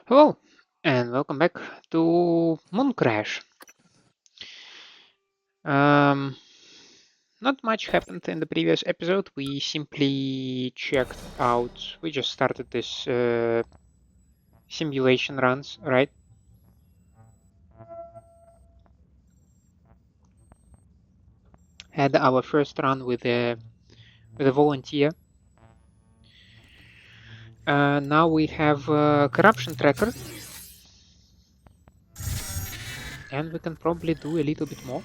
Hello, and welcome back to Moon Crash. Um, Not much happened in the previous episode. We simply checked out, we just started this simulation runs, right? Had our first run with a volunteer. Now we have a corruption tracker, and we can probably do a little bit more.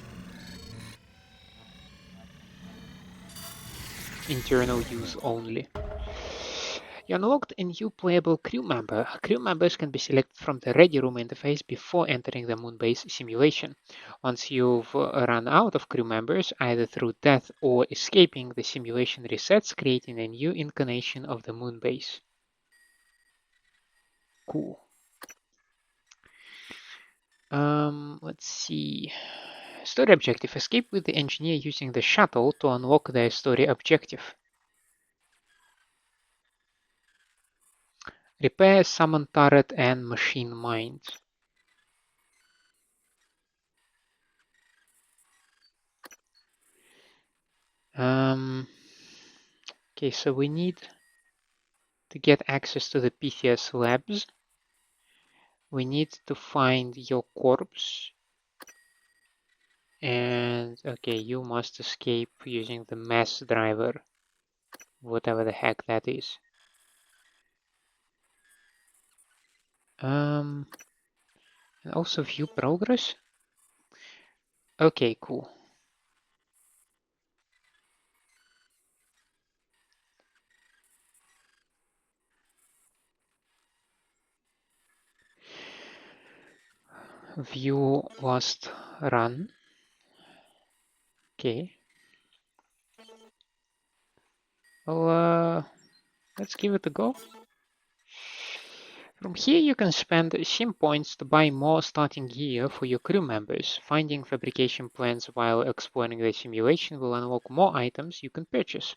Internal use only. You unlocked a new playable crew member. Crew members can be selected from the ready room interface before entering the moonbase simulation. Once you've run out of crew members, either through death or escaping, the simulation resets, creating a new incarnation of the moonbase. Cool. Let's see. Story objective. Escape with the engineer using the shuttle to unlock their story objective. Repair summon turret and machine mines. Okay, so we need to get access to the PCS labs. We need to find your corpse. And okay, you must escape using the mass driver, whatever the heck that is. And also view progress. Okay, cool. View last run. Okay. Well, let's give it a go. From here you can spend sim points to buy more starting gear for your crew members. Finding fabrication plans while exploring the simulation will unlock more items you can purchase.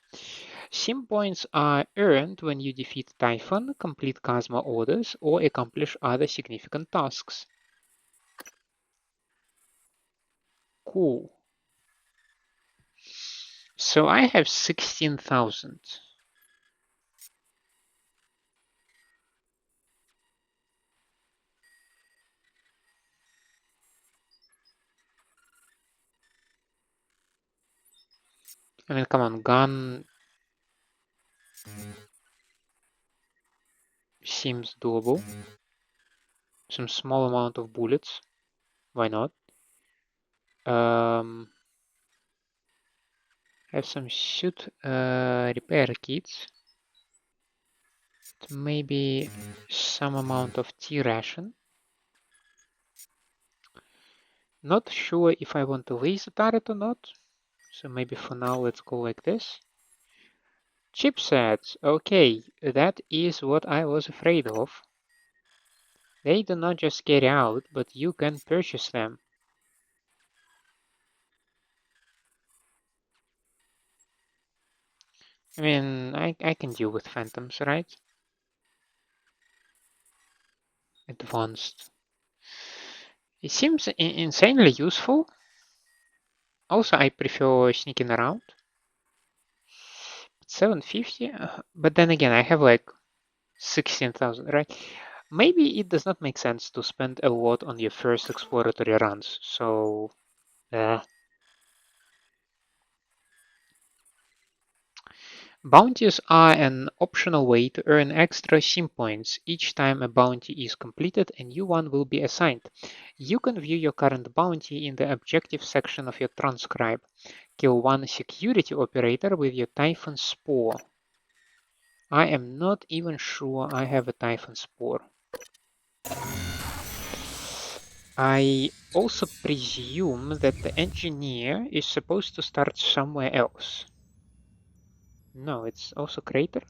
Sim points are earned when you defeat Typhon, complete Kazma orders, or accomplish other significant tasks. Cool. So I have 16,000. I mean, come on, gun seems doable. Some small amount of bullets. Why not? Have some suit repair kits. Maybe some amount of tea ration. Not sure if I want to raise the turret or not. So maybe for now let's go like this. Chipsets. Okay, that is what I was afraid of. They do not just carry out, but you can purchase them. I mean, I can deal with phantoms, right? Advanced. It seems insanely useful. Also, I prefer sneaking around. 750? But then again, I have like 16,000, right? Maybe it does not make sense to spend a lot on your first exploratory runs, so bounties are an optional way to earn extra sim points. Each time a bounty is completed, a new one will be assigned. You can view your current bounty in the objective section of your transcribe. Kill one security operator with your Typhon Spore. I am not even sure I have a Typhon Spore. I also presume that the engineer is supposed to start somewhere else. No, it's also crater.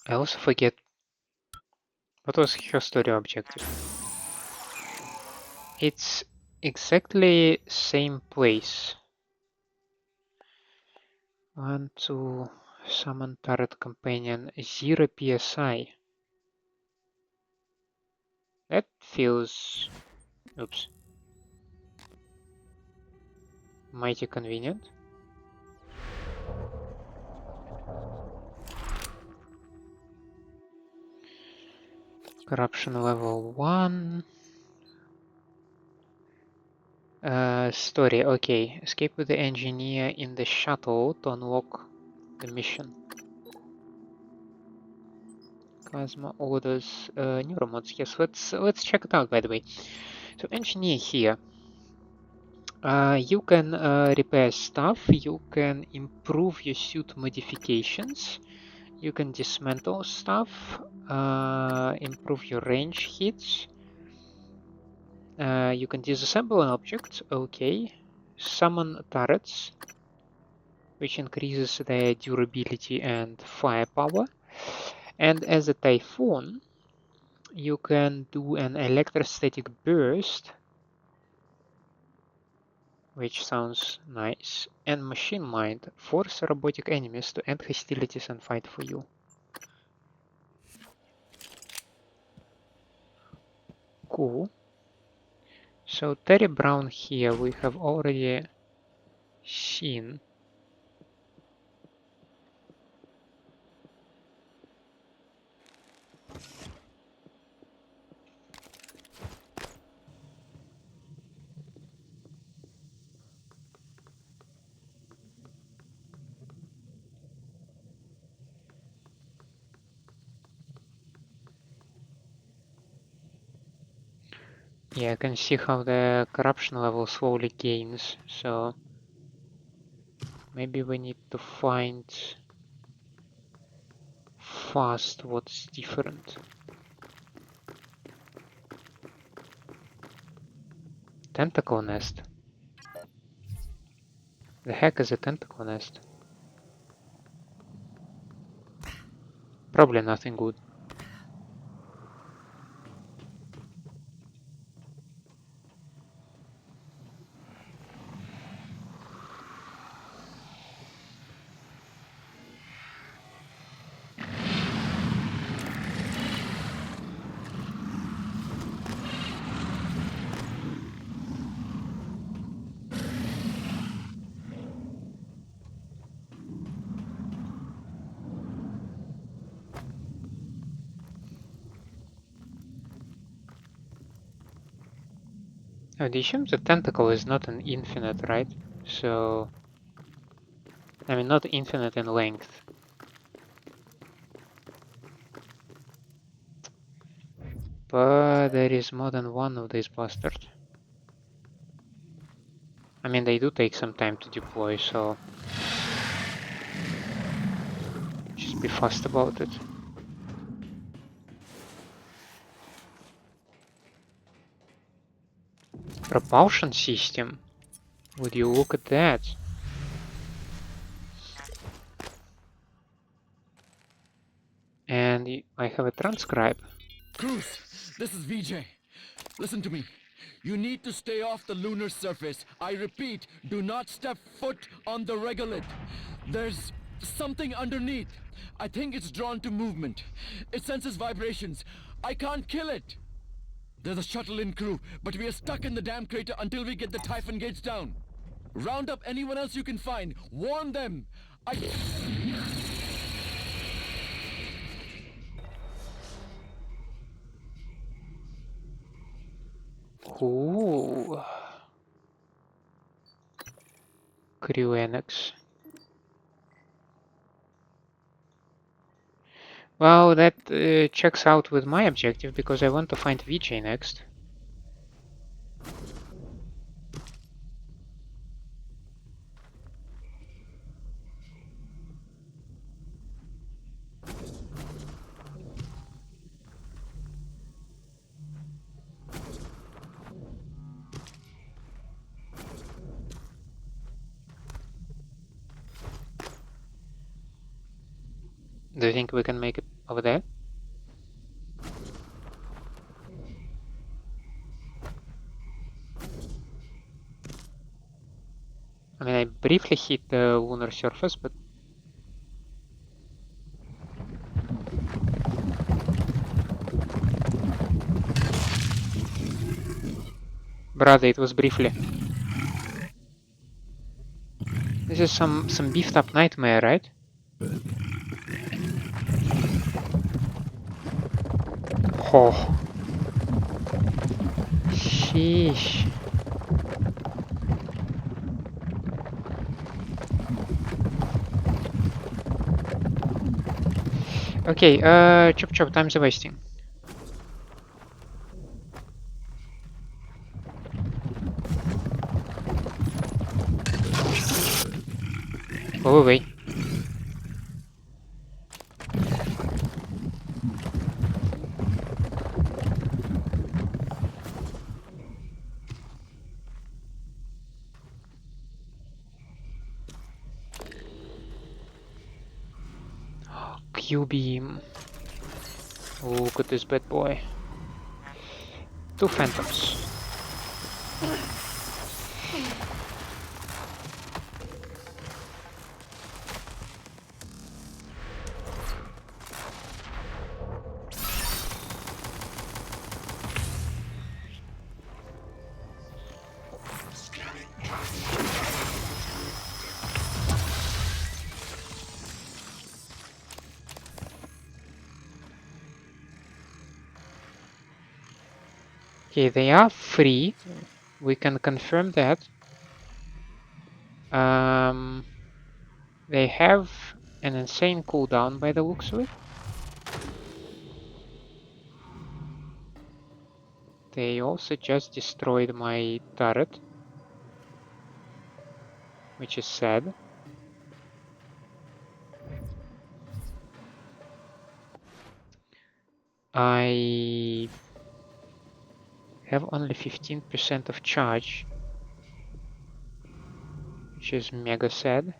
I also forget what was her story objective. It's exactly same place. Want to summon turret companion 0 psi. That feels, oops, mighty convenient. Corruption level 1. Story, okay. Escape with the engineer in the shuttle to unlock the mission. Plasma orders neuromods. Yes, let's check it out, by the way. So engineer here. You can repair stuff, you can improve your suit modifications, you can dismantle stuff, improve your range hits, you can disassemble an object, okay, summon turrets, which increases their durability and firepower, and as a Typhoon, you can do an electrostatic burst, which sounds nice, and Machine Mind, force robotic enemies to end hostilities and fight for you. Cool. So Terry Brown here we have already seen. Yeah, I can see how the corruption level slowly gains, so maybe we need to find fast what's different. Tentacle nest. The heck is a tentacle nest? Probably nothing good. Oh, the issue the tentacle is not an infinite, right? So, I mean, not infinite in length. But there is more than one of these bastards. I mean, they do take some time to deploy, so just be fast about it. Propulsion system? Would you look at that? And I have a transcribe. Kruse, this is Vijay. Listen to me. You need to stay off the lunar surface. I repeat, do not step foot on the regolith. There's something underneath. I think it's drawn to movement. It senses vibrations. I can't kill it. There's a shuttle in crew, but we are stuck in the damn crater until we get the Typhon gates down. Round up anyone else you can find. Warn them. Ooh. Crew Annex. Well, that checks out with my objective because I want to find Vijay next. Do you think we can make it over there? I mean, I briefly hit the lunar surface, but brother, it was briefly. This is some beefed up nightmare, right? Oh. Sheesh. Okay, chop, time's wasting. Go away. Q-beam. Look at this bad boy. 2 phantoms. Okay, they are free. We can confirm that. They have an insane cooldown by the looks of it. They also just destroyed my turret, which is sad. I have only 15% of charge, which is mega sad.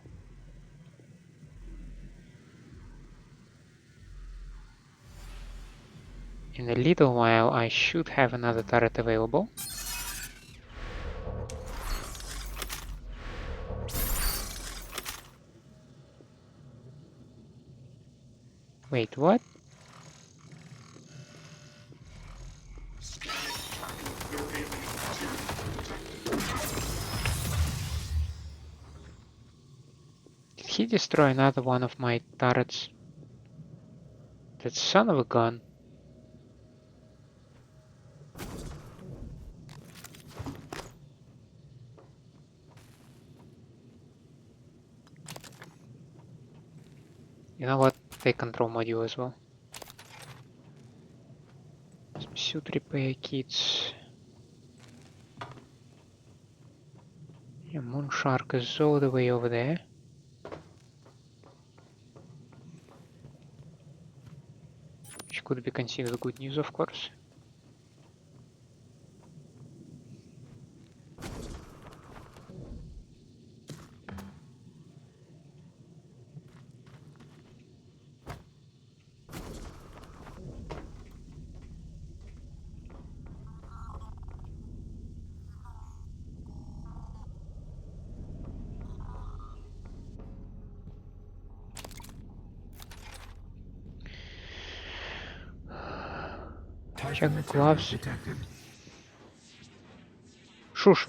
In a little while, I should have another turret available. Wait, what? Did he destroy another one of my turrets? That son of a gun. You know what? Take control module as well. Some suit repair kits. Yeah, Moon Shark is all the way over there. Which could be considered good news, of course. Check the gloves. Shush.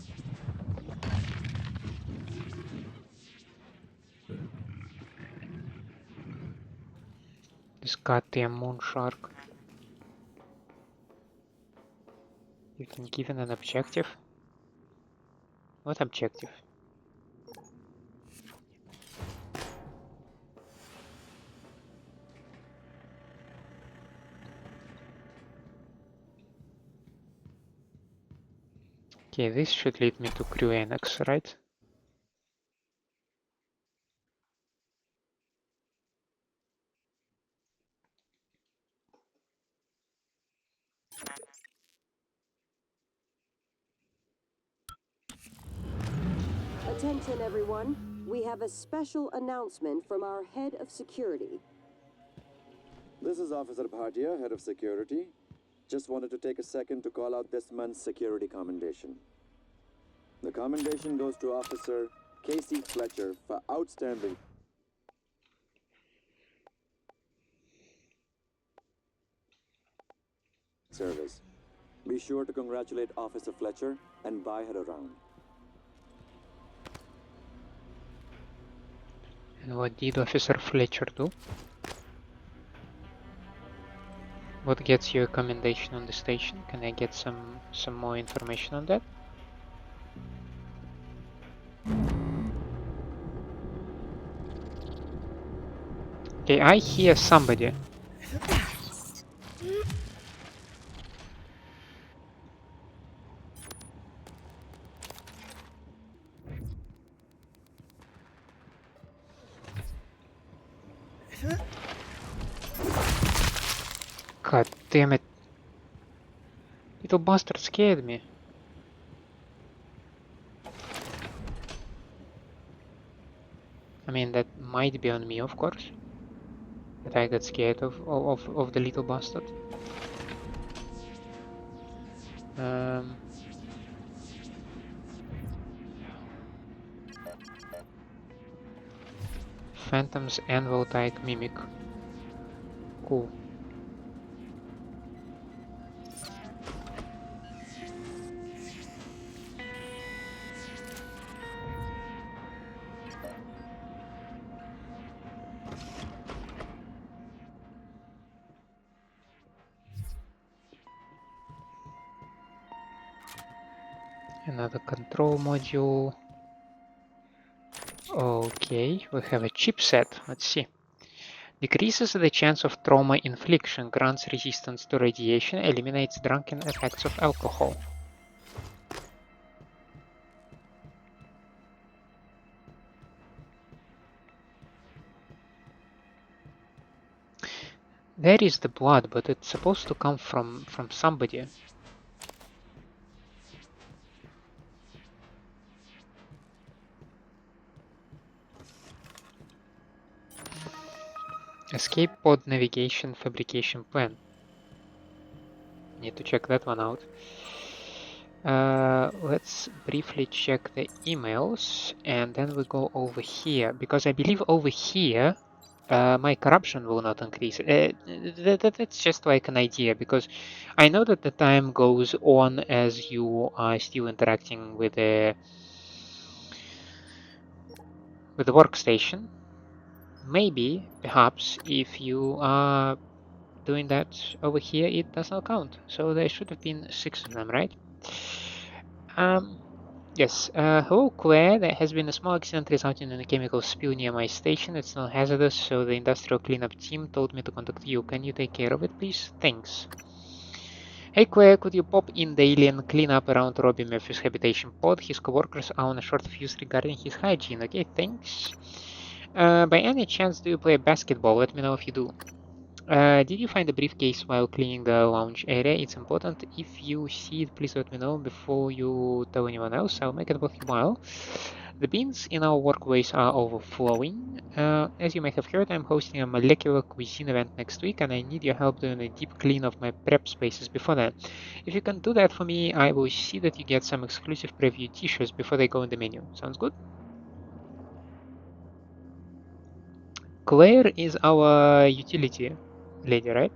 This goddamn moon shark. You've been given an objective? What objective? Okay, this should lead me to Crew Annex, right? Attention everyone, we have a special announcement from our head of security. This is Officer Bhatia, head of security. Just wanted to take a second to call out this month's security commendation. The commendation goes to Officer Casey Fletcher for outstanding service. Be sure to congratulate Officer Fletcher and buy her around. And what did Officer Fletcher do? What gets you a commendation on the station? Can I get some more information on that? Okay, I hear somebody. God damn it. Little bastard scared me. I mean, that might be on me, of course. That I got scared of the little bastard. Phantom's Anvil type mimic. Cool. Another control module. Okay, we have a chipset. Let's see. Decreases the chance of trauma infliction, grants resistance to radiation, eliminates drunken effects of alcohol. There is the blood, but it's supposed to come from somebody. Escape pod navigation fabrication plan. Need to check that one out. Let's briefly check the emails and then we go over here, because I believe over here my corruption will not increase. That's just like an idea, because I know that the time goes on as you are still interacting with the workstation. Maybe, perhaps, if you are doing that over here, it does not count. So there should have been 6 of them, right? Yes. Hello, Claire. There has been a small accident resulting in a chemical spill near my station. It's not hazardous, so the industrial cleanup team told me to contact you. Can you take care of it, please? Thanks. Hey Claire, could you pop in daily and clean up around Robbie Murphy's habitation pod? His coworkers are on a short fuse regarding his hygiene. Okay, thanks. By any chance, do you play basketball? Let me know if you do. Did you find the briefcase while cleaning the lounge area? It's important. If you see it, please let me know before you tell anyone else. I'll make it worthwhile. The bins in our workways are overflowing. As you may have heard, I'm hosting a molecular cuisine event next week, and I need your help doing a deep clean of my prep spaces before then. If you can do that for me, I will see that you get some exclusive preview t-shirts before they go in the menu. Sounds good? Claire is our utility lady, right?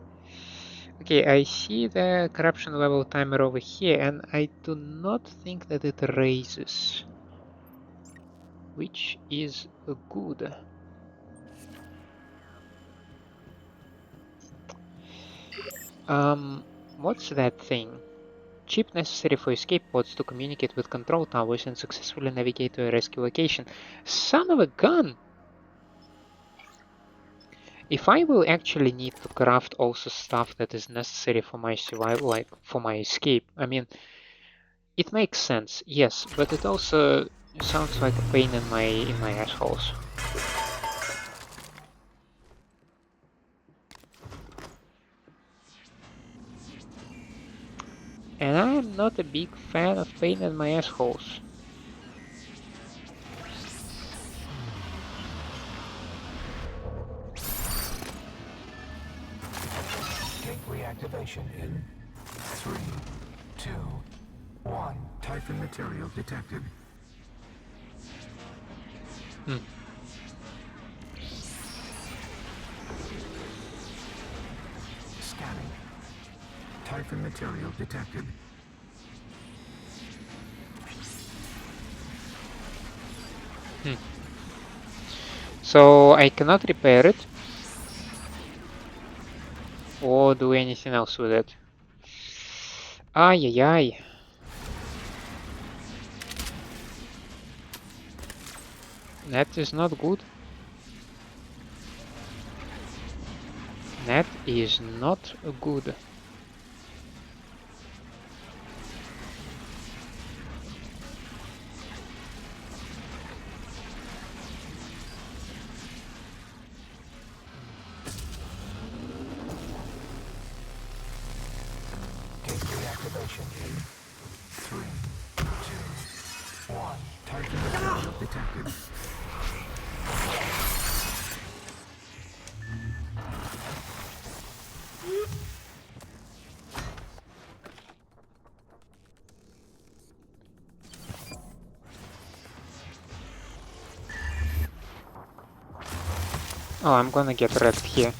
Okay, I see the corruption level timer over here, and I do not think that it raises, which is good. What's that thing? Chip necessary for escape pods to communicate with control towers and successfully navigate to a rescue location. Son of a gun! If I will actually need to craft also stuff that is necessary for my survival, like for my escape, I mean, it makes sense, yes, but it also sounds like a pain in my assholes. And I am not a big fan of pain in my assholes. Gateway activation in 3, 2, 1. Typhon material detected. Scanning. Typhon material detected. So I cannot repair it or do anything else with it. Ay ay ay. That is not good. That is not good. Gate reactivation in 3, 2, 1. Titan material detected. Oh, I'm gonna get wrecked here.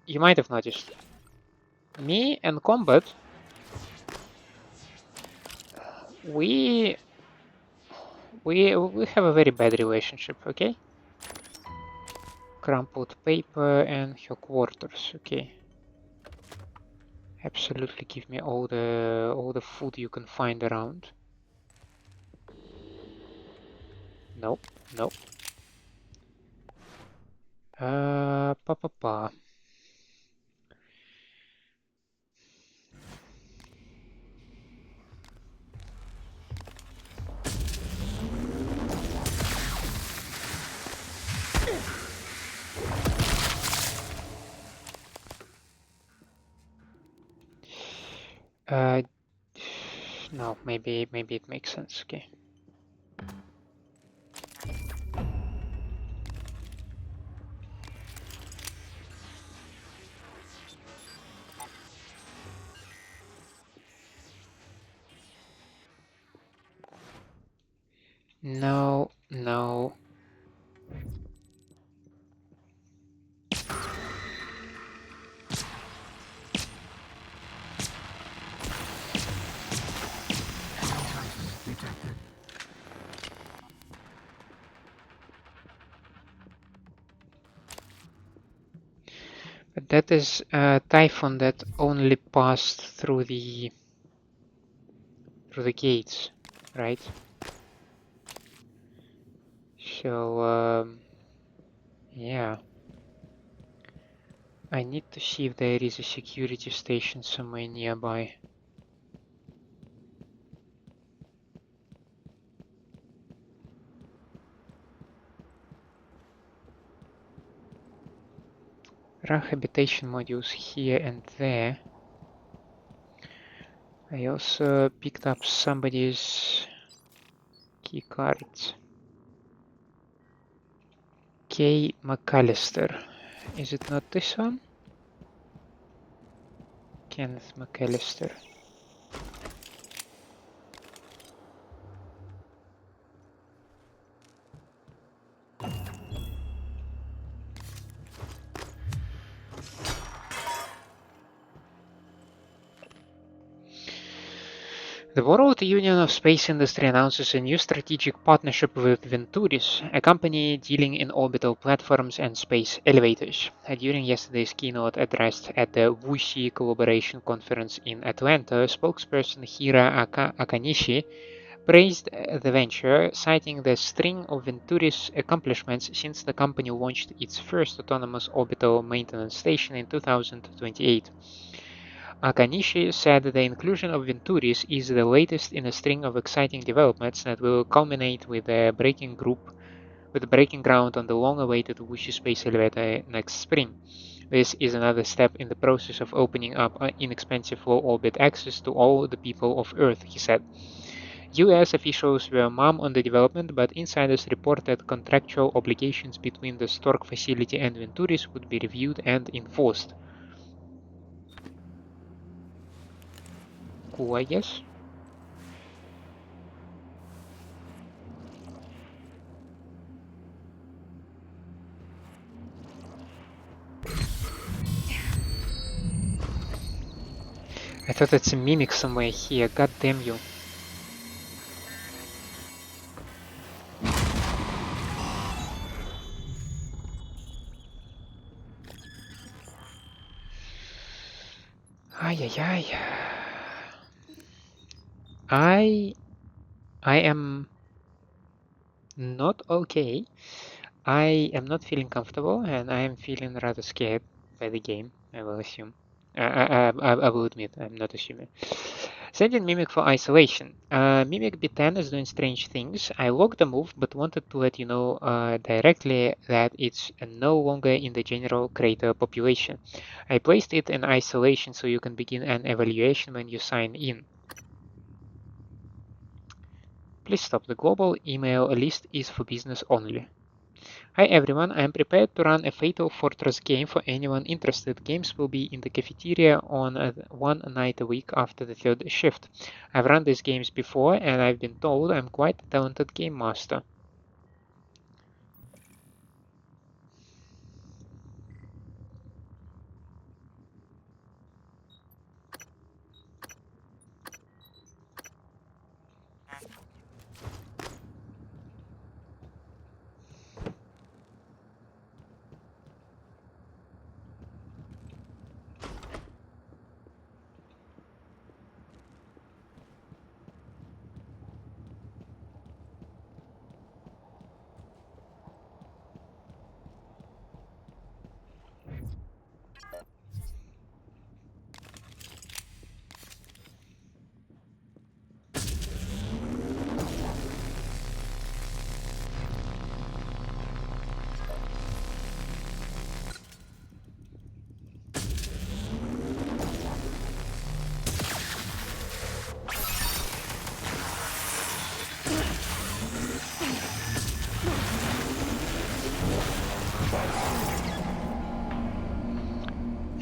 You might have noticed, me and combat, we have a very bad relationship, okay? Crumpled paper and her quarters, okay. Absolutely give me all the food you can find around. Nope, nope. Pa pa pa. No, maybe it makes sense, okay. No, no. Detected. But that is a typhoon that only passed through the gates, right? So yeah. I need to see if there is a security station somewhere nearby. There are habitation modules here and there. I also picked up somebody's key cards. K. McAlister. Is it not this one? Kenneth McAlister. The World Union of Space Industry announces a new strategic partnership with Venturis, a company dealing in orbital platforms and space elevators. During yesterday's keynote address at the WUSI Collaboration Conference in Atlanta, spokesperson Hira Akanishi praised the venture, citing the string of Venturis accomplishments since the company launched its first autonomous orbital maintenance station in 2028. Akanishi said the inclusion of Venturis is the latest in a string of exciting developments that will culminate with the breaking ground on the long-awaited Wuxi space elevator next spring. This is another step in the process of opening up inexpensive low-orbit access to all the people of Earth, he said. US officials were mum on the development, but insiders report that contractual obligations between the Stork facility and Venturis would be reviewed and enforced. Cool, I guess. I thought it's a mimic somewhere here. God damn you. Ay, ay, ay. I am not okay. I am not feeling comfortable, and I am feeling rather scared by the game, I will assume. I will admit, I'm not assuming. Sending Mimic for isolation. Mimic B10 is doing strange things. I logged the move, but wanted to let you know directly that it's no longer in the general creator population. I placed it in isolation so you can begin an evaluation when you sign in. Please stop. The global email list is for business only. Hi everyone, I am prepared to run a Fatal Fortress game for anyone interested. Games will be in the cafeteria on one night a week after the third shift. I've run these games before and I've been told I'm quite a talented game master.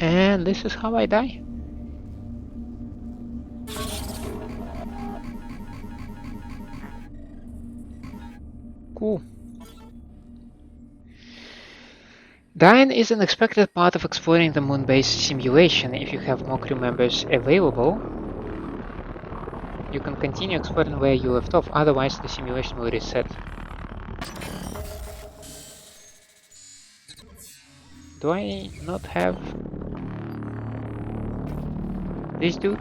And this is how I die. Cool. Dying is an expected part of exploring the moon-based simulation. If you have more crew members available, you can continue exploring where you left off, otherwise the simulation will reset. Do I not have this dude?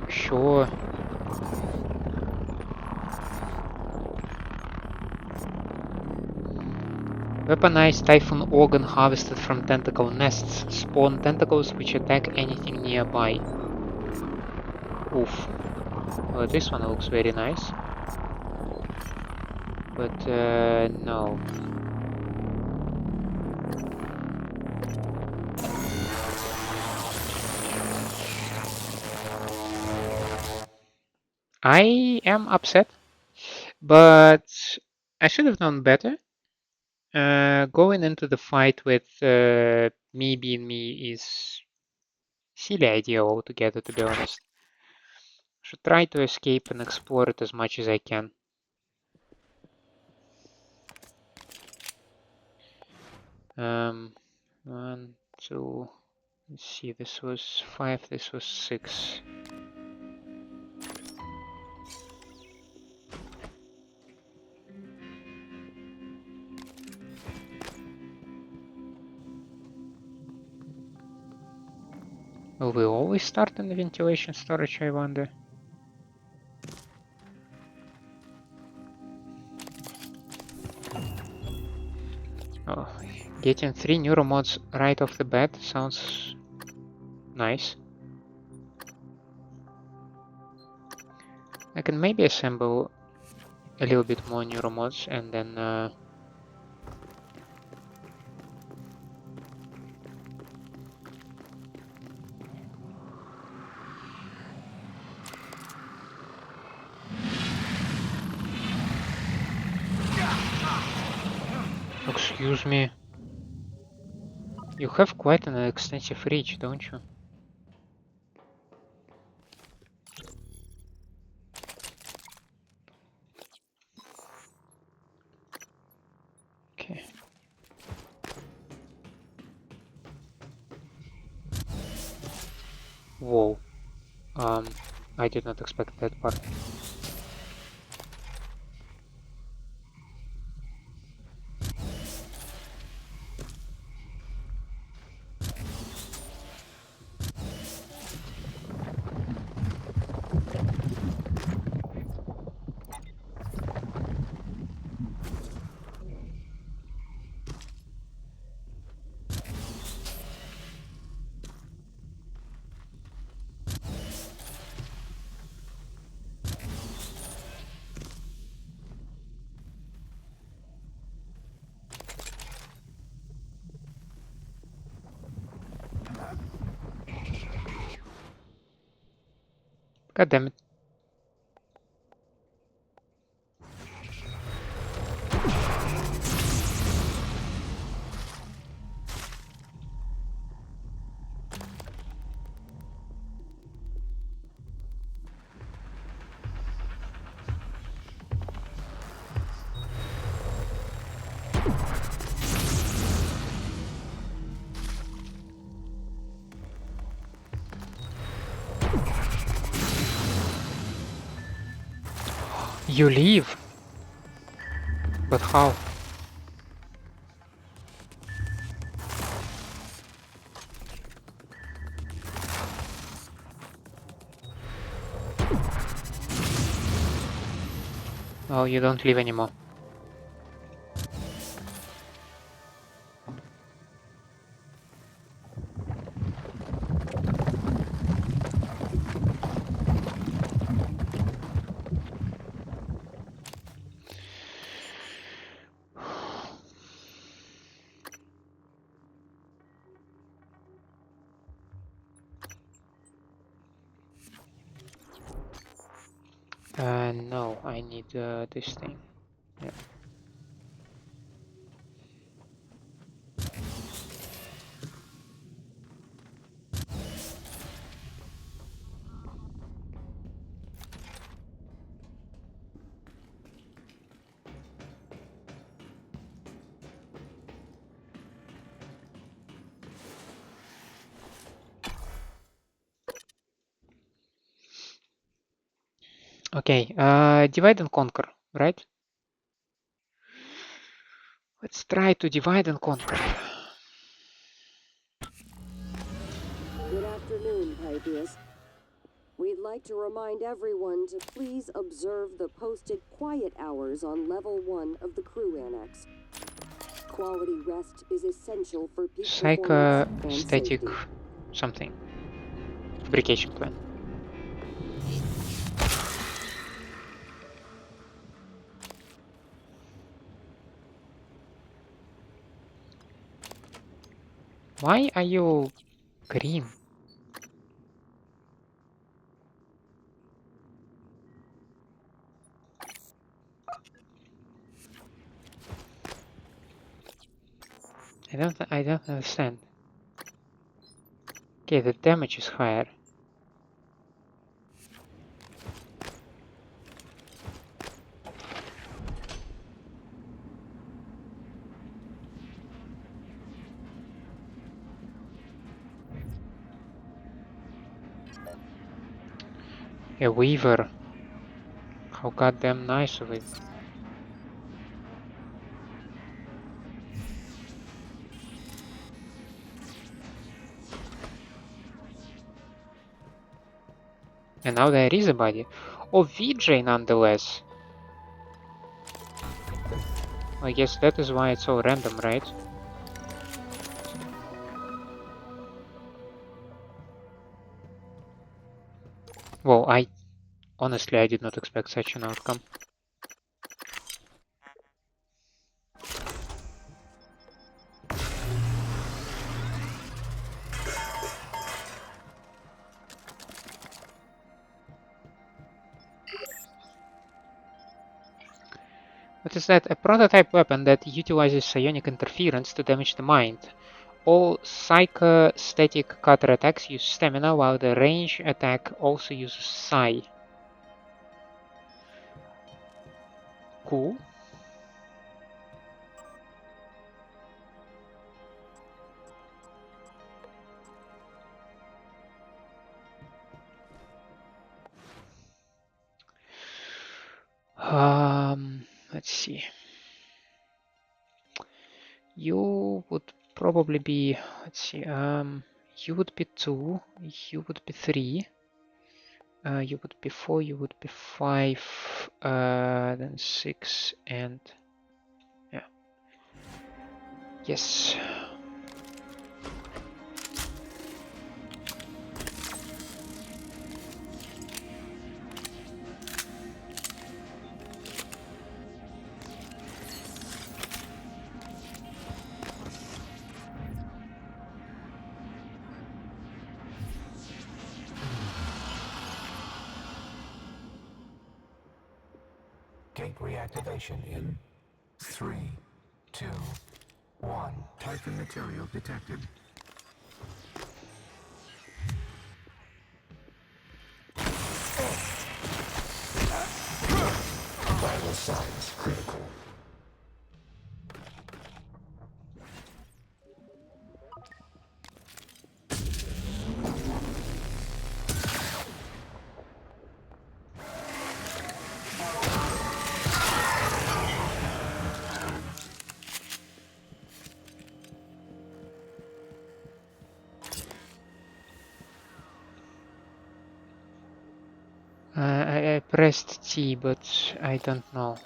Sure. Weaponized Typhoon organ harvested from tentacle nests. Spawn tentacles which attack anything nearby. Oof. Well, this one looks very nice. But, no. I am upset, but I should have known better. Going into the fight with me being me is silly idea altogether, to be honest. Should try to escape and explore it as much as I can. One, two, let's see, this was 5, this was 6. Will we always start in the ventilation storage, I wonder? Oh, getting 3 neuromods right off the bat sounds nice. I can maybe assemble a little bit more neuromods and then excuse me. You have quite an extensive reach, don't you? Okay. Whoa. I did not expect that part. God damn it. You leave? But how? Oh, you don't leave anymore. No, I need this thing. Yeah. Okay, divide and conquer, right? Let's try to divide and conquer. Good afternoon, Pythias. We'd like to remind everyone to please observe the posted quiet hours on level 1 of the Crew Annex. Quality rest is essential for peak performance and Psychostatic safety. something. Fabrication plan. Why are you green? I don't understand. Okay, the damage is higher. A weaver. How goddamn nice of it. And now there is a body. Oh, Vijay nonetheless. I guess that is why it's so random, right? Well, honestly, I did not expect such an outcome. What is that? A prototype weapon that utilizes psionic interference to damage the mind. All psychostatic cutter attacks use stamina, while the range attack also uses psi. Cool. You would probably be, let's see, you would be 2, you would be 3, you would be 4, you would be 5, then 6, and yeah. Yes. Gate reactivation in 3, 2, 1. Typhon material detected. Vital signs critical. I pressed T, but I don't know.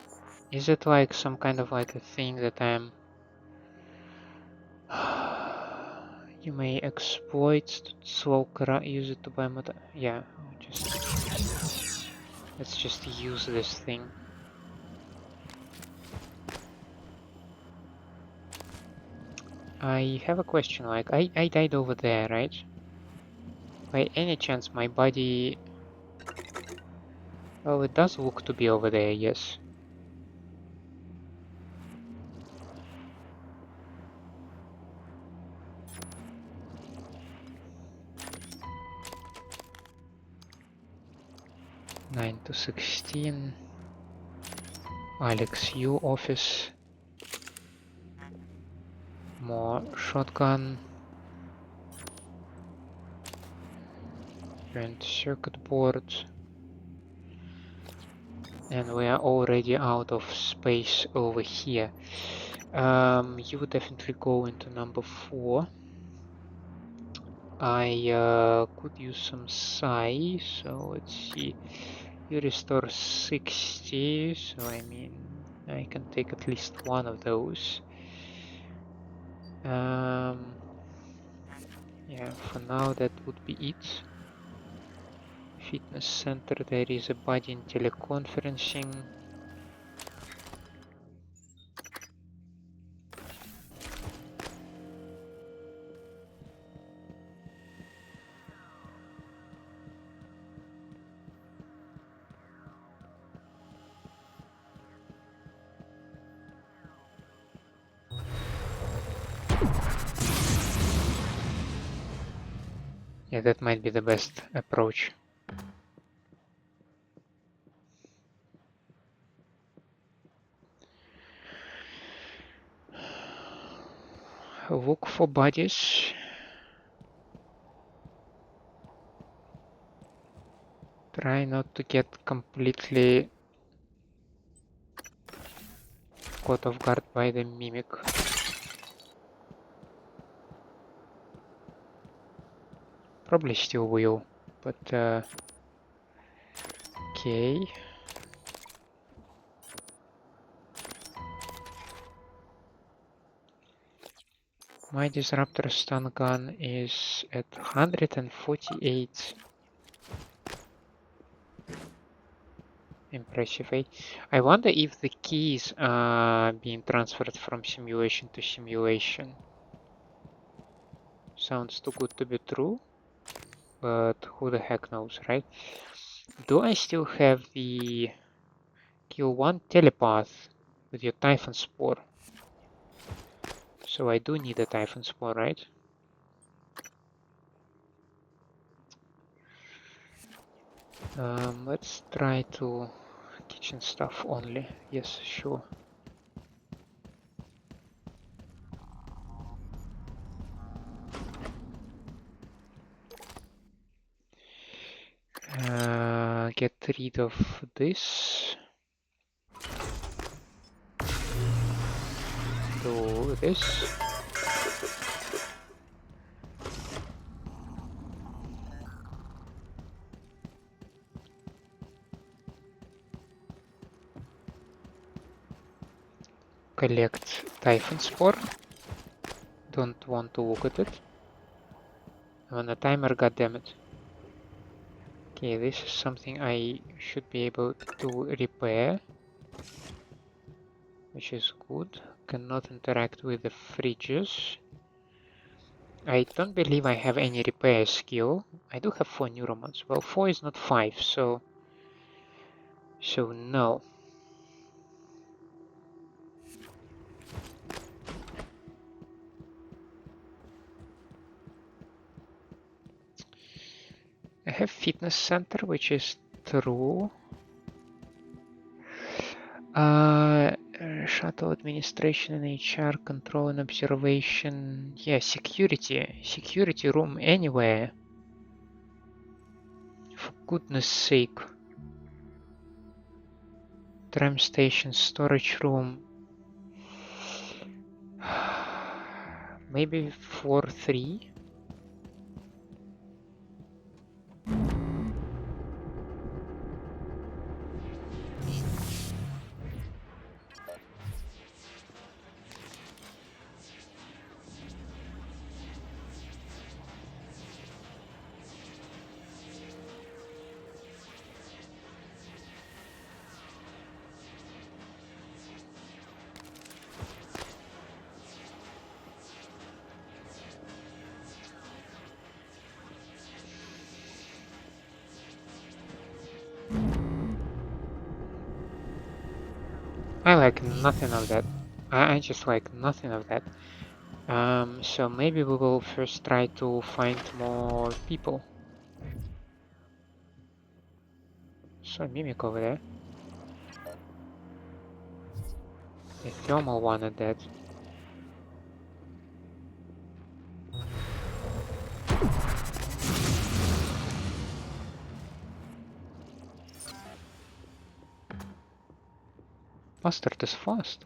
Is it like some kind of like a thing that I'm... You may exploit to slow use it to buy motor. Yeah, let's just use this thing. I have a question, like, I died over there, right? By any chance my body... Well, it does look to be over there, yes. Nine to 16. Alex U office. More shotgun. And circuit board. And we are already out of space over here. You would definitely go into number 4. I could use some psi, so let's see. You restore 60, so I mean, I can take at least one of those. Yeah, for now that would be it. Fitness center, there is a body in teleconferencing. Yeah, that might be the best approach. Look for bodies. Try not to get completely caught off guard by the mimic. Probably still will, but okay. My disruptor stun gun is at 148. Impressive, eh? I wonder if the keys are being transferred from simulation to simulation. Sounds too good to be true, but who the heck knows, right? Do I still have the kill 1 telepath with your Typhon Spore? So I do need a Typhon Spore, right? Let's try to kitchen stuff only. Yes, sure. Get rid of this. Do do this. Collect Typhon Spore. Don't want to look at it. I'm on a timer, goddammit. Okay, this is something I should be able to repair, which is good. Cannot interact with the fridges. I don't believe I have any repair skill. I do have 4 neuromons. Well, 4 is not 5, so no. I have fitness center, which is true. Shuttle administration and HR control and observation. Yeah, security room anywhere. For goodness sake. Tram station, storage room. Maybe floor 3. I like nothing of that. I just like nothing of that. So maybe we will first try to find more people. So mimic over there. The thermal wanted that. Bastard is fast.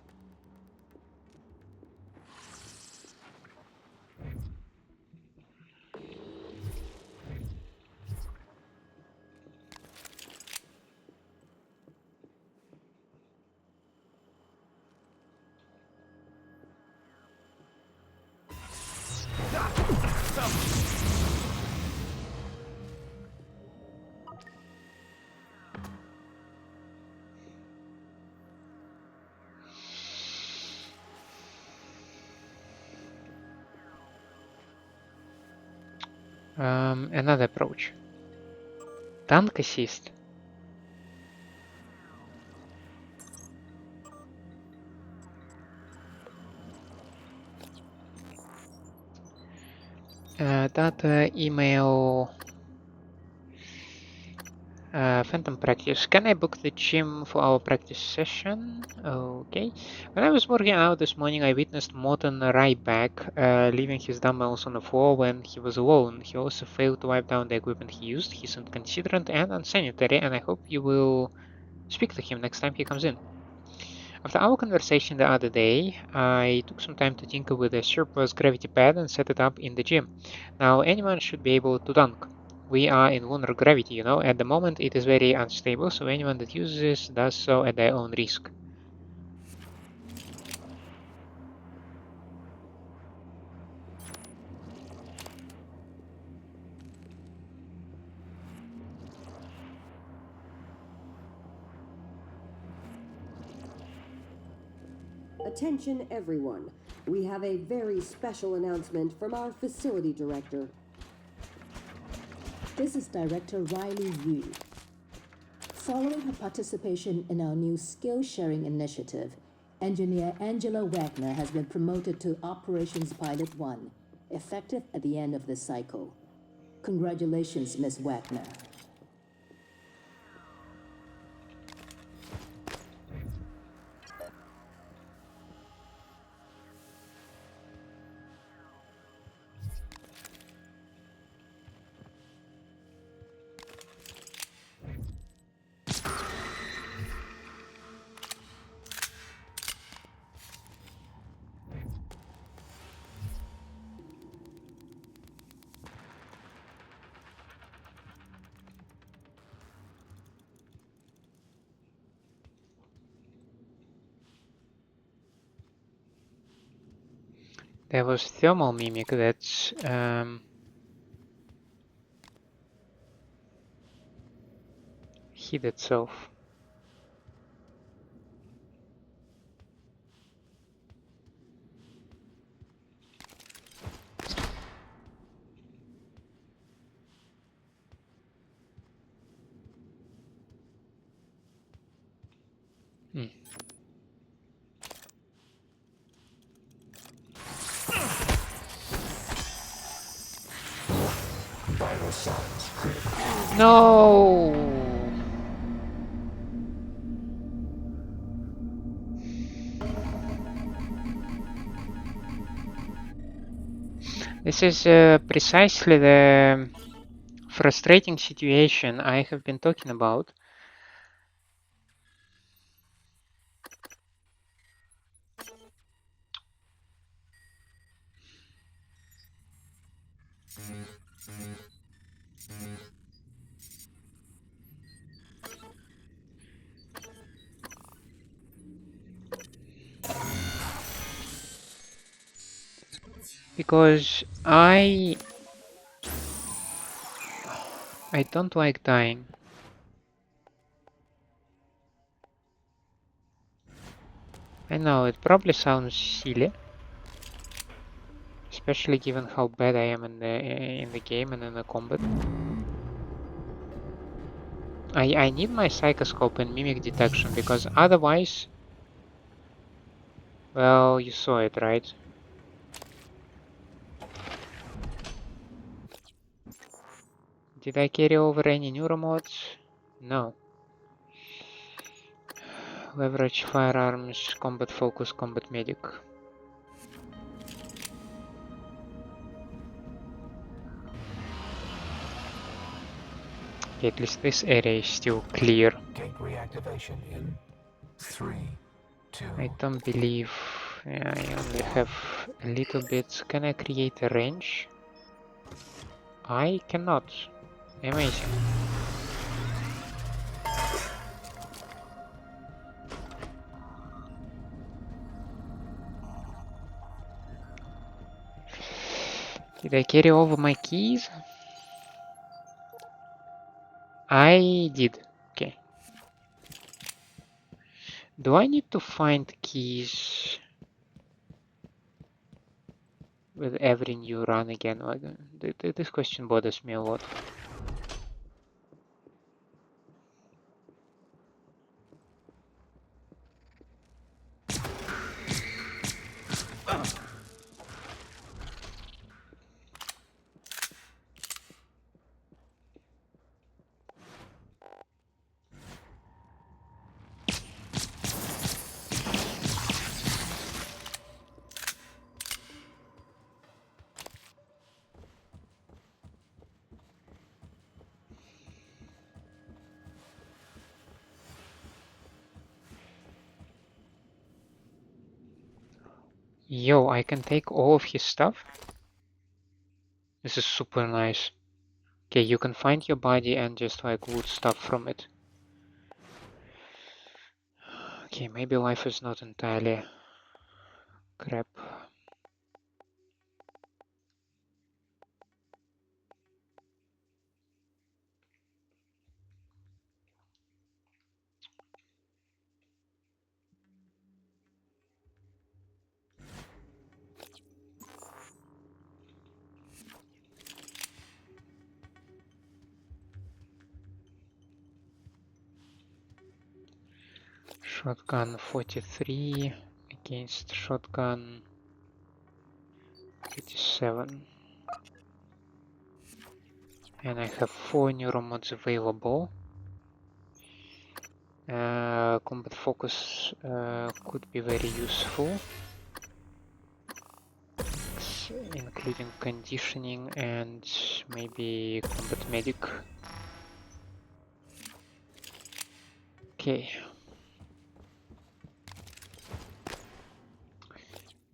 Another approach. Tank assist. Data, email, Phantom practice. Can I book the gym for our practice session? Okay. When I was working out this morning, I witnessed Morton Ryback leaving his dumbbells on the floor when he was alone. He also failed to wipe down the equipment he used. He's inconsiderate and unsanitary, and I hope you will speak to him next time he comes in. After our conversation the other day, I took some time to tinker with a surplus gravity pad and set it up in the gym. Now anyone should be able to dunk. We are in lunar gravity, you know. At the moment it is very unstable, so anyone that uses this does so at their own risk. Attention everyone. We have a very special announcement from our facility director. This is Director Riley Yu. Following her participation in our new skill-sharing initiative, Engineer Angela Wagner has been promoted to Operations Pilot 1, effective at the end of this cycle. Congratulations, Ms. Wagner. There was thermal mimic that hid itself. Vital signs critical. No! This is precisely the frustrating situation I have been talking about. Because I don't like dying. I know it probably sounds silly, especially given how bad I am in the game and in the combat. I need my psychoscope and mimic detection because otherwise, well, you saw it, right? Did I carry over any neuromods? No. Leverage firearms, combat focus, combat medic. Okay, at least this area is still clear. Gate reactivation in 3, 2. I don't believe I only have a little bit. Can I create a range? I cannot. Amazing. Did I carry over my keys? I did. Okay. Do I need to find keys with every new run again? This question bothers me a lot. Yo, I can take all of his stuff? This is super nice. Okay, you can find your body and just like loot stuff from it. Okay, maybe life is not entirely crap. Shotgun 43 against shotgun 37. And I have 4 neuromods available. Combat focus could be very useful, including conditioning and maybe combat medic. Okay.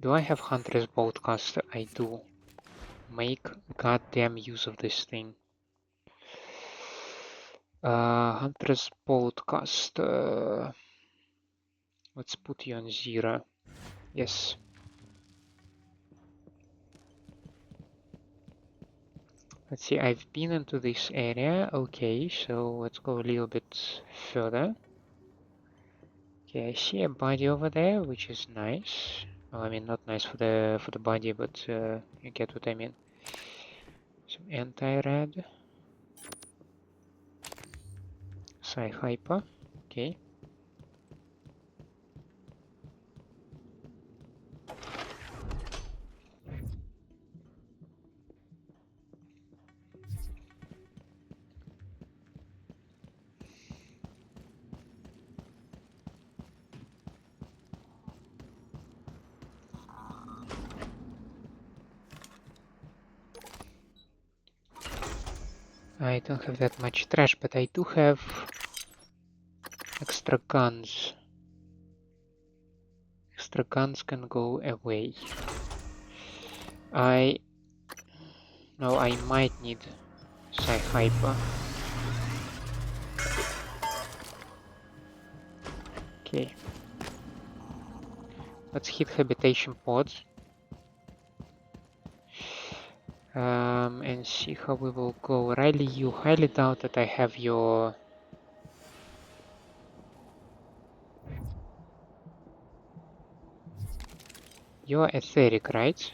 Do I have Hunter's Boltcaster? I do. Make goddamn use of this thing. Hunter's Boltcaster. Let's put you on 0. Yes. Let's see, I've been into this area. Okay, so let's go a little bit further. Okay, I see a body over there, which is nice. Well, I mean, not nice for the body, but you get what I mean. Some anti-red. Hyper. Okay. I don't have that much trash, but I do have extra guns. Extra guns can go away. I might need Hyper. Okay. Let's hit Habitation pods. And see how we will go. Riley, you highly doubt that I have your... You're etheric, right?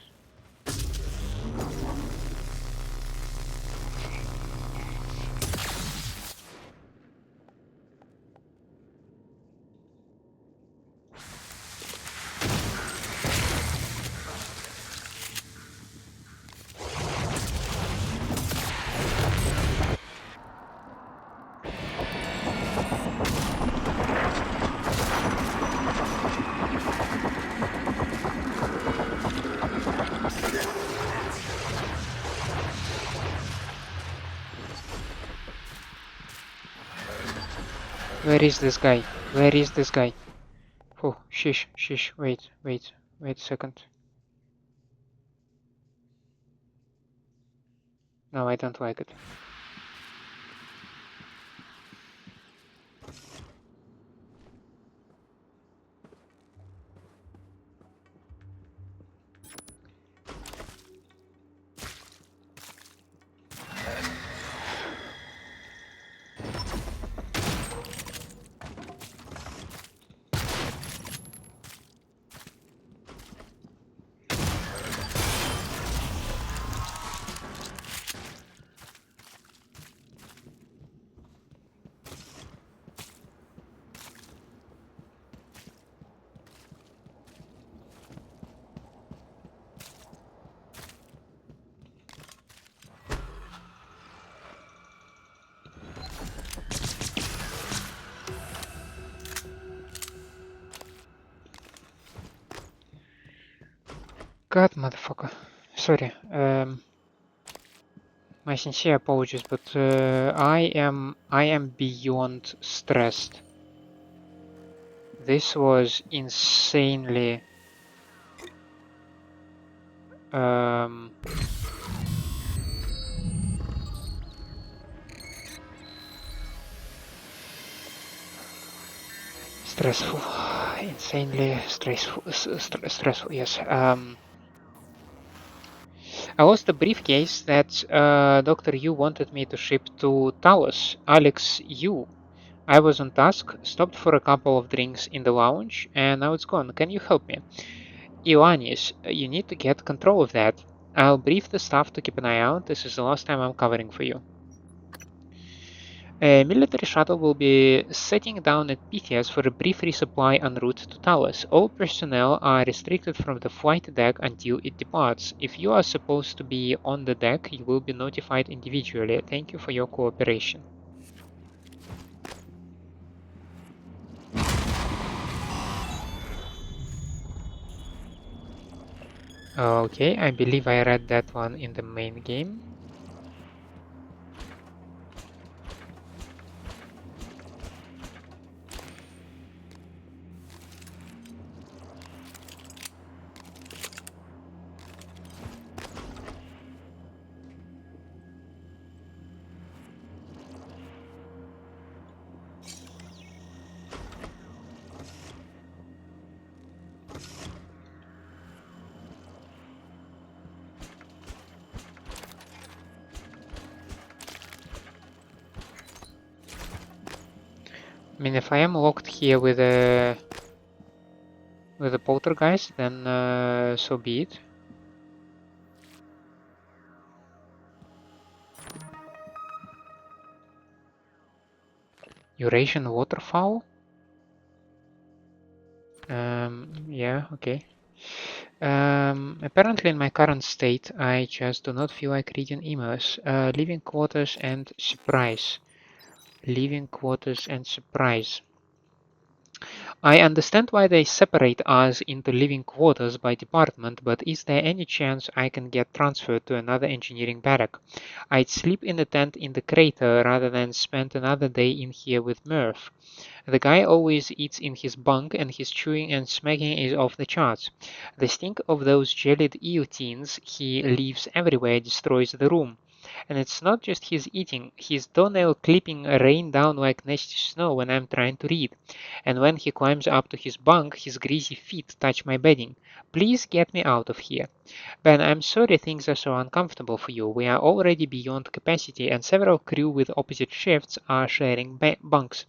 Where is this guy? Where is this guy? Oh, shish, wait a second. No, I don't like it. God, motherfucker. Sorry. My sincere apologies, but I am beyond stressed. This was insanely stressful. Insanely stressful. Yes. I lost the briefcase that Dr. Yu wanted me to ship to Talos. Alex Yu. I was on task, stopped for a couple of drinks in the lounge, and now it's gone. Can you help me? Ioannis, you need to get control of that. I'll brief the staff to keep an eye out. This is the last time I'm covering for you. A military shuttle will be setting down at Pythias for a brief resupply en route to Talos. All personnel are restricted from the flight deck until it departs. If you are supposed to be on the deck, you will be notified individually. Thank you for your cooperation. Okay, I believe I read that one in the main game. I mean, if I am locked here with a poltergeist, then so be it. Eurasian waterfowl? Yeah, okay. Apparently in my current state, I just do not feel like reading emails. Living quarters and surprise. Living quarters and surprise. I understand why they separate us into living quarters by department, but is there any chance I can get transferred to another engineering barrack? I'd sleep in a tent in the crater rather than spend another day in here with Murph. The guy always eats in his bunk and his chewing and smacking is off the charts. The stink of those jellied eotines he leaves everywhere destroys the room. And it's not just his eating, his toenail clipping rain down like nasty snow when I'm trying to read. And when he climbs up to his bunk, his greasy feet touch my bedding. Please get me out of here. Ben, I'm sorry things are so uncomfortable for you. We are already beyond capacity and several crew with opposite shifts are sharing bunks.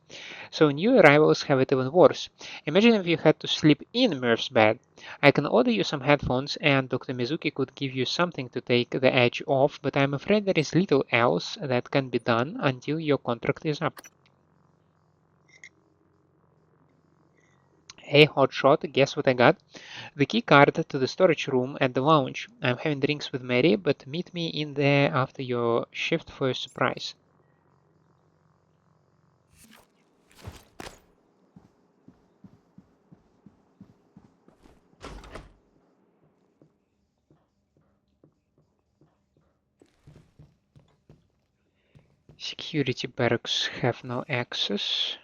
So new arrivals have it even worse. Imagine if you had to sleep in Murph's bed. I can order you some headphones and Dr. Mizuki could give you something to take the edge off, but I'm afraid there is little else that can be done until your contract is up. Hey hotshot, guess what I got? The key card to the storage room at the lounge. I'm having drinks with Mary, but meet me in there after your shift for a surprise. Security barracks have no access.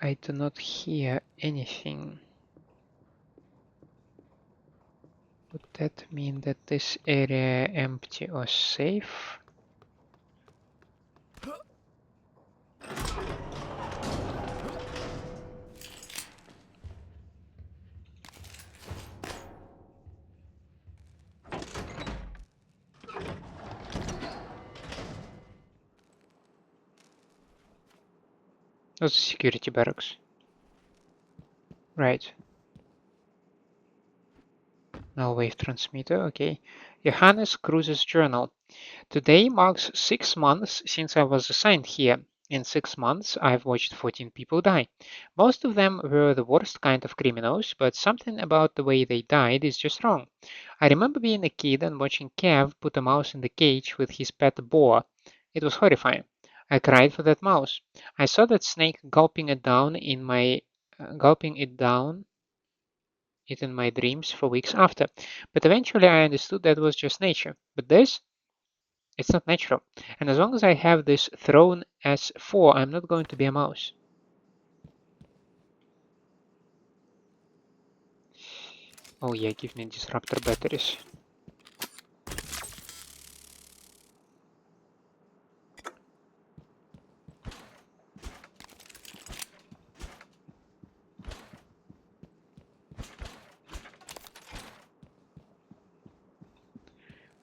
I do not hear anything. Would that mean that this area empty or safe? Those are security barracks. Right. Null wave transmitter, okay. Johannes Kruse's journal. Today marks 6 months since I was assigned here. In 6 months, I've watched 14 people die. Most of them were the worst kind of criminals, but something about the way they died is just wrong. I remember being a kid and watching Kev put a mouse in the cage with his pet boa. It was horrifying. I cried for that mouse. I saw that snake gulping it in my dreams for weeks after. But eventually I understood that was just nature. But this? It's not natural. And as long as I have this thrown as 4, I'm not going to be a mouse. Oh yeah, give me disruptor batteries.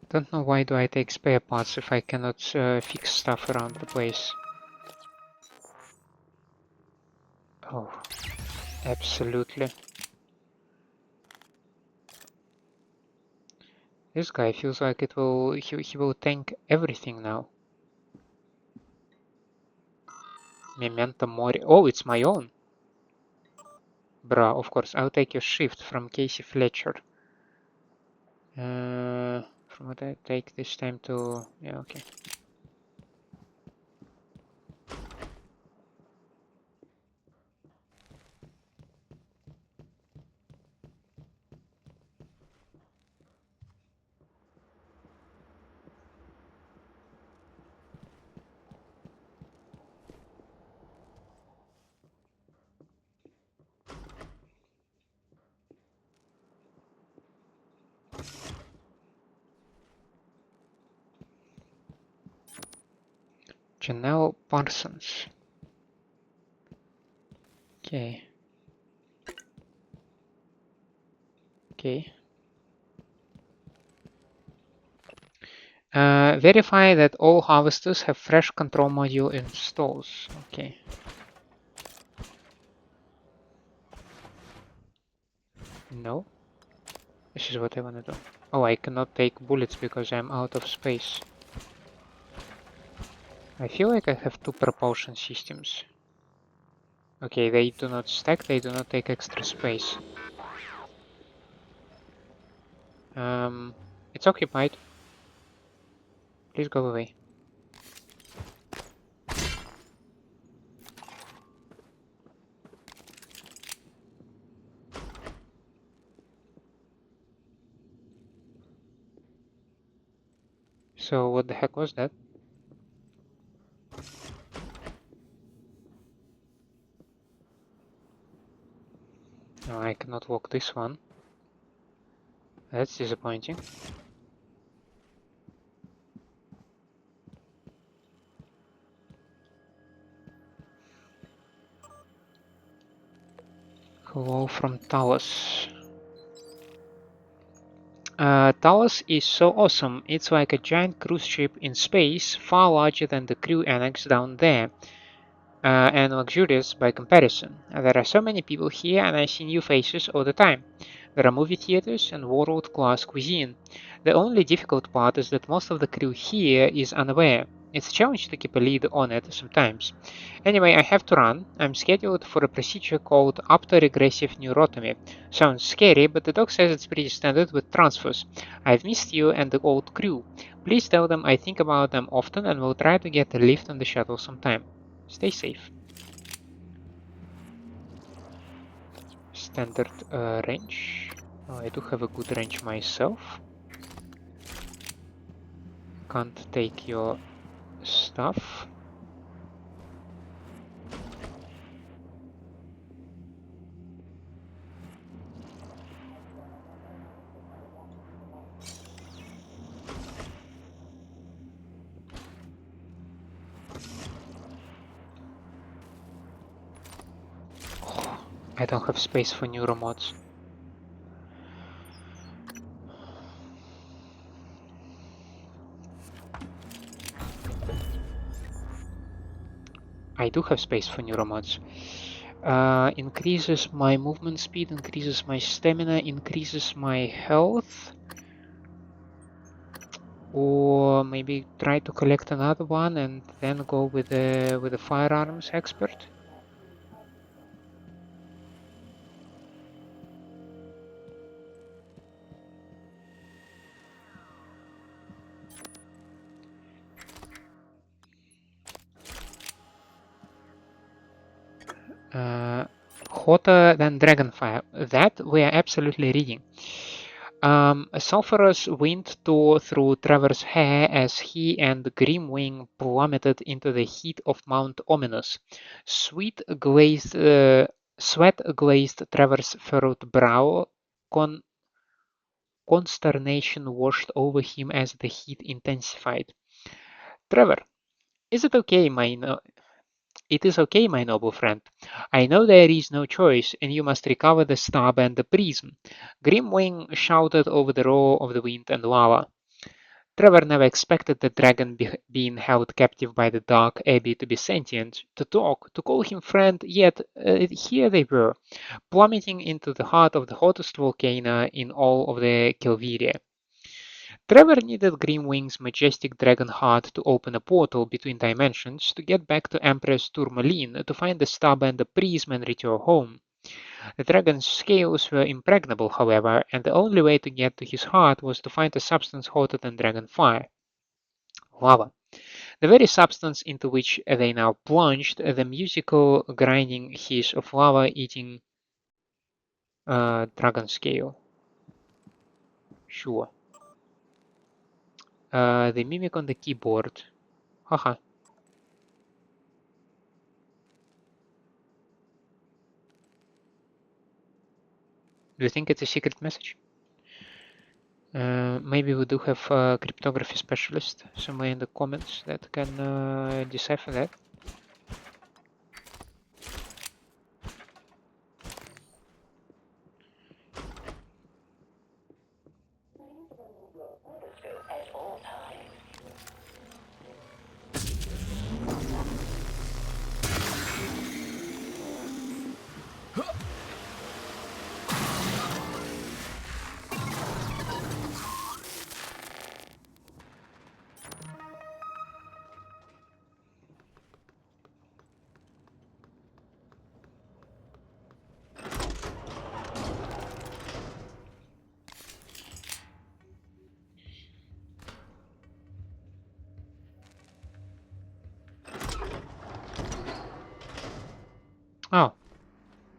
Don't know why do I take spare parts if I cannot fix stuff around the place. Oh, absolutely. This guy feels like he will tank everything now. Memento Mori. Oh, it's my own. Bruh, of course, I'll take your shift from Casey Fletcher. From what I take this time to... Yeah, okay. Janelle Parsons. Okay. Okay. Verify that all harvesters have fresh control module installed. Okay. No. This is what I want to do. Oh, I cannot take bullets because I'm out of space. I feel like I have 2 propulsion systems. Okay, they do not stack, they do not take extra space. It's occupied. Please go away. So what the heck was that? No, I cannot walk this one. That's disappointing. Hello from Talos. Talos is so awesome. It's like a giant cruise ship in space, far larger than the Crew Annex down there. And luxurious by comparison. There are so many people here and I see new faces all the time. There are movie theaters and world-class cuisine. The only difficult part is that most of the crew here is unaware. It's a challenge to keep a lead on it sometimes. Anyway, I have to run. I'm scheduled for a procedure called optoregressive neurotomy. Sounds scary, but the doc says it's pretty standard with transfers. I've missed you and the old crew. Please tell them I think about them often and will try to get a lift on the shuttle sometime. Stay safe. Standard range. Oh, I do have a good range myself. Can't take your stuff. Oh, I don't have space for new remotes. I do have space for new remotes. Increases my movement speed, increases my stamina, increases my health. Or maybe try to collect another one and then go with the firearms expert. Hotter than dragonfire. That we are absolutely reading. A sulphurous wind tore through Trevor's hair as he and Grimwing plummeted into the heat of Mount Ominous. Sweat-glazed Trevor's furrowed brow. Consternation washed over him as the heat intensified. Trevor, is it okay, It is okay, my noble friend. I know there is no choice, and you must recover the stab and the prism. Grimwing shouted over the roar of the wind and lava. Trevor never expected the dragon being held captive by the dark abbey to be sentient, to talk, to call him friend, yet here they were, plummeting into the heart of the hottest volcano in all of the Kelviria. Trevor needed Grimwing's majestic dragon heart to open a portal between dimensions to get back to Empress Tourmaline to find the stab and the prism and return home. The dragon's scales were impregnable, however, and the only way to get to his heart was to find a substance hotter than dragon fire. Lava. The very substance into which they now plunged, the musical grinding hiss of lava eating dragon scale. Sure. The mimic on the keyboard. Haha. Do you think it's a secret message? Maybe we do have a cryptography specialist somewhere in the comments that can decipher that.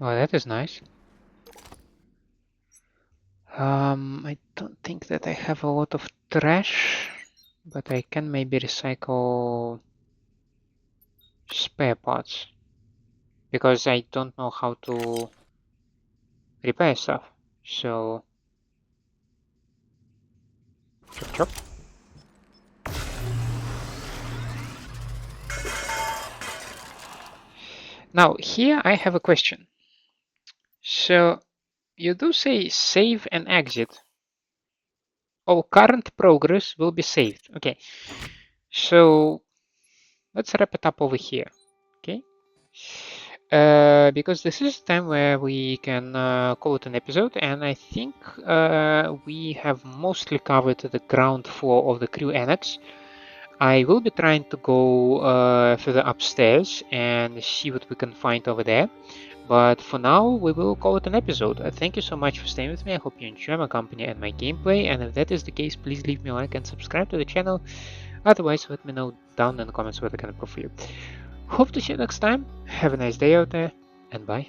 Oh, that is nice. I don't think that I have a lot of trash, but I can maybe recycle spare parts because I don't know how to repair stuff. So, chop chop. Now, here I have a question. So, you do say save and exit. All current progress will be saved. Okay, so let's wrap it up over here. Okay, because this is the time where we can call it an episode, and I think we have mostly covered the ground floor of the Crew Annex. I will be trying to go further upstairs and see what we can find over there. But for now, we will call it an episode. Thank you so much for staying with me. I hope you enjoy my company and my gameplay. And if that is the case, please leave me a like and subscribe to the channel. Otherwise, let me know down in the comments what I can improve for you. Hope to see you next time. Have a nice day out there, and bye.